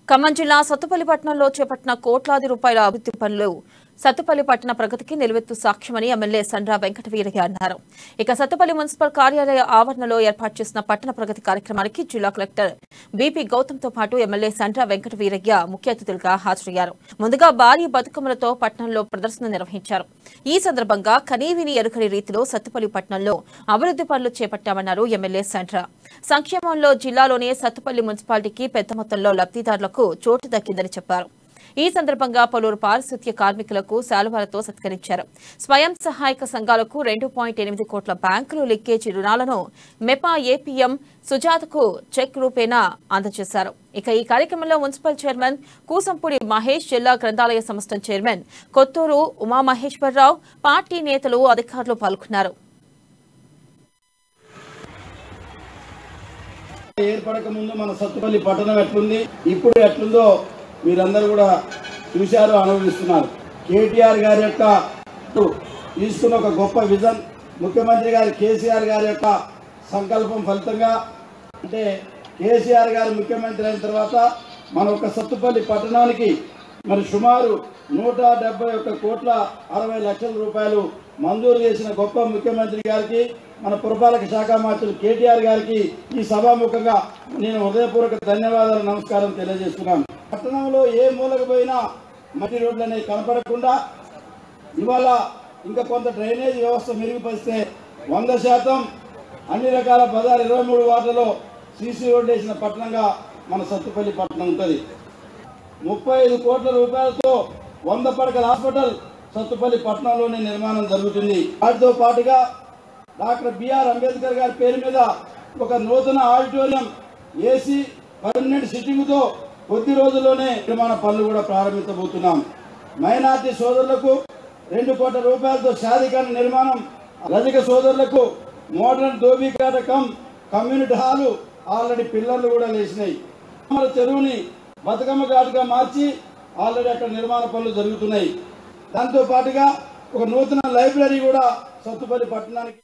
ఖమ్మం జిల్లా సత్తుపల్లి పట్టణంలో చేపట్టిన కోట్లాది రూపాయల అభివృద్ధి పనులు సత్తుపల్లి పట్టణ ప్రగతికి నిలువెత్తు సాక్ష్యమని ఎమ్మెల్యే సండ్ర వెంకటవీరయ్య అన్నారు. ఇక సత్తుపల్లి మున్సిపల్ కార్యాలయ ఆవరణలో ఏర్పాటు చేసిన పట్టణ ప్రగతి కార్యక్రమానికి జిల్లా కలెక్టర్ బీపీ గౌతమ్తో పాటు ఎమ్మెల్యే సండ్ర వెంకటవీరయ్య ముఖ్య అతిథులుగా హాజరయ్యారు. ముందుగా భారీ బతుకమ్మలతో పట్టణంలో ప్రదర్శన నిర్వహించారు. ఈ సందర్భంగా కనీవిని ఎరుకని రీతిలో సత్తుపల్లి పట్టణంలో అభివృద్ధి పనులు చేపట్టామన్నారు ఎమ్మెల్యే సండ్ర. సంక్షేమంలో జిల్లాలోనే సత్తుపల్లి మున్సిపాలిటీకి పెద్ద మొత్తంలో లబ్ధిదారులకు చోటు దక్కిందని చెప్పారు. ఈ సందర్భంగా పలువురు పారిశుద్ధ్య కార్మికులకు శాలువాలతో సత్కరించారు. స్వయం సహాయక సంఘాలకు 2.8 కోట్ల బ్యాంకులు లీకేజీ రుణాలను మెపా ఏపీఎం సుజాతకు చెక్ రూపేణా అందజేశారు. ఇక ఈ కార్యక్రమంలో మున్సిపల్ చైర్మన్ కూసంపూడి మహేష్, జిల్లా గ్రంథాలయ సంస్థ చైర్మన్ కొత్తూరు ఉమామహేశ్వరరావు, పార్టీ నేతలు, అధికారులు పాల్గొన్నారు. ఏర్పడక ముందు మన సత్తుపల్లి పట్టణం ఎట్లుంది, ఇప్పుడు ఎట్లుందో మీరందరూ కూడా చూశారు, అనుభవిస్తున్నారు. కేటీఆర్ గారి యొక్క తీసుకున్న ఒక గొప్ప విజన్, ముఖ్యమంత్రి గారి కేసీఆర్ గారి యొక్క సంకల్పం ఫలితంగా, అంటే కేసీఆర్ గారు ముఖ్యమంత్రి అయిన తర్వాత మన ఒక సత్తుపల్లి పట్టణానికి మరి సుమారు 171 కోట్ల 60 లక్షల రూపాయలు మంజూరు చేసిన గొప్ప ముఖ్యమంత్రి గారికి, మన పురపాలక శాఖ మంత్రులు కేటీఆర్ గారికి ఈ సభాముఖంగా నేను హృదయపూర్వక ధన్యవాదాలు, నమస్కారం తెలియజేస్తున్నాను. పట్టణంలో ఏ మూలకు పోయినా మట్టి రోడ్లు అనేవి కనపడకుండా ఇవాళ ఇంకా కొంత డ్రైనేజ్ వ్యవస్థ మెరుగుపరిస్తే 100% అన్ని రకాల 23 వార్డులలో సీసీ రోడ్లు వేసిన పట్టణంగా మన సత్తుపల్లి పట్టణం ఉంటుంది. 35 కోట్ల రూపాయలతో 100 పడకల హాస్పిటల్ సత్తుపల్లి పట్టణంలోనే నిర్మాణం జరుగుతుంది. వాటితో పాటుగా డాక్టర్ బిఆర్ అంబేద్కర్ గారి పేరు మీద ఒక నూతన ఆడిటోరియం, ఏసీ పర్మనెంట్ సిట్టింగ్తో కొద్ది రోజుల్లోనే నిర్మాణ పనులు కూడా ప్రారంభించబోతున్నాం. మైనార్టీ సోదరులకు 2 కోట్ల రూపాయలతో షాదీఖానా నిర్మాణం, రజక సోదరులకు మోడర్న్ దోబీకాట కమ్యూనిటీ హాలు, ఆల్రెడీ పిల్లర్లు కూడా లేచినాయి. చెరువుని బతుకమ్మ ఘాటుగా మార్చి ఆల్రెడీ అక్కడ నిర్మాణ పనులు జరుగుతున్నాయి. దాంతో పాటుగా ఒక నూతన లైబ్రరీ కూడా సత్తుపల్లి పట్టణానికి